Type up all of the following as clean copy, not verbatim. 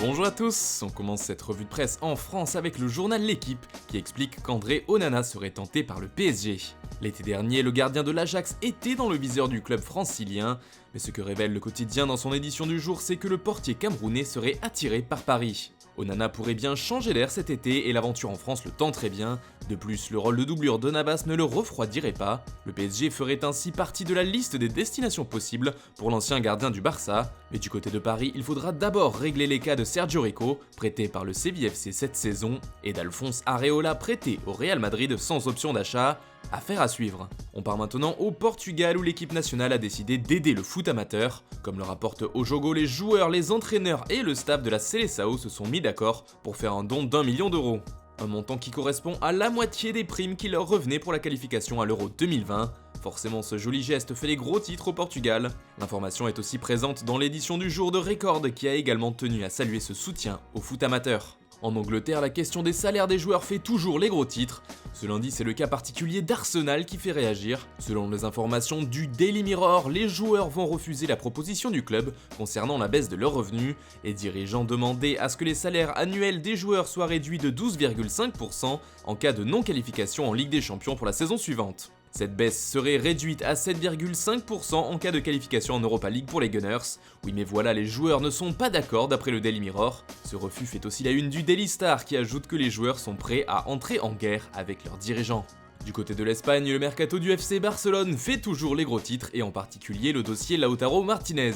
Bonjour à tous, on commence cette revue de presse en France avec le journal L'Équipe qui explique qu'André Onana serait tenté par le PSG. L'été dernier, le gardien de l'Ajax était dans le viseur du club francilien, mais ce que révèle le quotidien dans son édition du jour, c'est que le portier camerounais serait attiré par Paris. Onana pourrait bien changer d'air cet été et l'aventure en France le tenterait bien. De plus, le rôle de doublure de Navas ne le refroidirait pas. Le PSG ferait ainsi partie de la liste des destinations possibles pour l'ancien gardien du Barça. Mais du côté de Paris, il faudra d'abord régler les cas de Sergio Rico, prêté par le CVFC cette saison, et d'Alphonse Areola, prêté au Real Madrid sans option d'achat. Affaire à suivre. On part maintenant au Portugal où l'équipe nationale a décidé d'aider le foot amateur. Comme le rapporte Ojogo, les joueurs, les entraîneurs et le staff de la Seleção se sont mis d'accord pour faire un don d'1 million d'euros. Un montant qui correspond à la moitié des primes qui leur revenaient pour la qualification à l'Euro 2020. Forcément, ce joli geste fait les gros titres au Portugal. L'information est aussi présente dans l'édition du jour de Record qui a également tenu à saluer ce soutien au foot amateur. En Angleterre, la question des salaires des joueurs fait toujours les gros titres. Ce lundi, c'est le cas particulier d'Arsenal qui fait réagir. Selon les informations du Daily Mirror, les joueurs vont refuser la proposition du club concernant la baisse de leurs revenus. Les dirigeants demandaient à ce que les salaires annuels des joueurs soient réduits de 12,5% en cas de non-qualification en Ligue des Champions pour la saison suivante. Cette baisse serait réduite à 7,5% en cas de qualification en Europa League pour les Gunners. Oui mais voilà, les joueurs ne sont pas d'accord d'après le Daily Mirror. Ce refus fait aussi la une du Daily Star qui ajoute que les joueurs sont prêts à entrer en guerre avec leurs dirigeants. Du côté de l'Espagne, le mercato du FC Barcelone fait toujours les gros titres et en particulier le dossier Lautaro Martinez.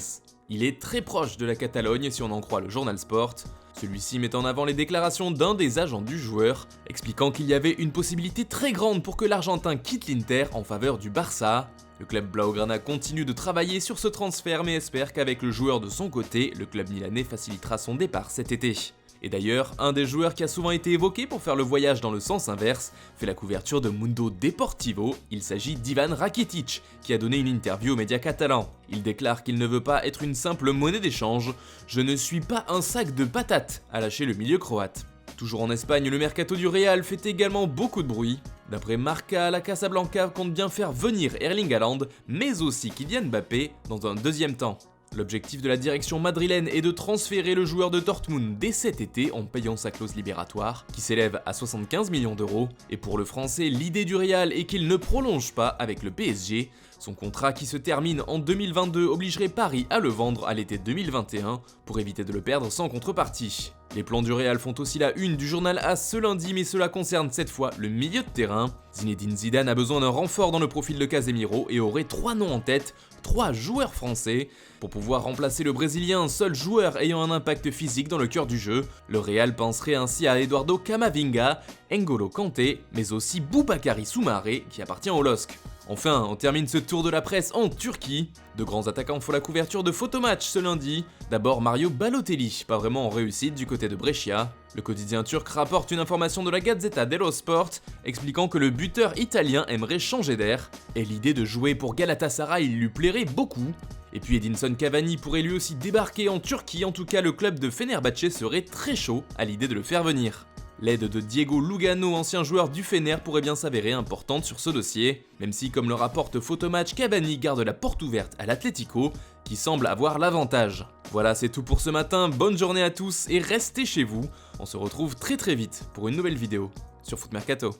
Il est très proche de la Catalogne si on en croit le journal Sport. Celui-ci met en avant les déclarations d'un des agents du joueur, expliquant qu'il y avait une possibilité très grande pour que l'Argentin quitte l'Inter en faveur du Barça. Le club Blaugrana continue de travailler sur ce transfert mais espère qu'avec le joueur de son côté, le club milanais facilitera son départ cet été. Et d'ailleurs, un des joueurs qui a souvent été évoqué pour faire le voyage dans le sens inverse fait la couverture de Mundo Deportivo. Il s'agit d'Ivan Rakitic, qui a donné une interview aux médias catalans. Il déclare qu'il ne veut pas être une simple monnaie d'échange. « Je ne suis pas un sac de patates », a lâché le milieu croate. Toujours en Espagne, le mercato du Real fait également beaucoup de bruit. D'après Marca, la Casablanca compte bien faire venir Erling Haaland, mais aussi Kylian Mbappé dans un deuxième temps. L'objectif de la direction madrilène est de transférer le joueur de Dortmund dès cet été en payant sa clause libératoire, qui s'élève à 75 millions d'euros. Et pour le français, l'idée du Real est qu'il ne prolonge pas avec le PSG. Son contrat qui se termine en 2022 obligerait Paris à le vendre à l'été 2021 pour éviter de le perdre sans contrepartie. Les plans du Real font aussi la une du journal AS ce lundi, mais cela concerne cette fois le milieu de terrain. Zinedine Zidane a besoin d'un renfort dans le profil de Casemiro et aurait 3 noms en tête, 3 joueurs français. Pour pouvoir remplacer le Brésilien, seul joueur ayant un impact physique dans le cœur du jeu, le Real penserait ainsi à Eduardo Camavinga, N'Golo Kanté, mais aussi Boubakary Soumaré qui appartient au LOSC. Enfin, on termine ce tour de la presse en Turquie. De grands attaquants font la couverture de Photomatch ce lundi. D'abord Mario Balotelli, pas vraiment en réussite du côté de Brescia. Le quotidien turc rapporte une information de la Gazzetta dello Sport expliquant que le buteur italien aimerait changer d'air et l'idée de jouer pour Galatasaray lui plairait beaucoup. Et puis Edinson Cavani pourrait lui aussi débarquer en Turquie, en tout cas le club de Fenerbahçe serait très chaud à l'idée de le faire venir. L'aide de Diego Lugano, ancien joueur du Fener, pourrait bien s'avérer importante sur ce dossier, même si, comme le rapporte Photomatch, Cavani garde la porte ouverte à l'Atlético, qui semble avoir l'avantage. Voilà, c'est tout pour ce matin, bonne journée à tous et restez chez vous. On se retrouve très vite pour une nouvelle vidéo sur Foot Mercato.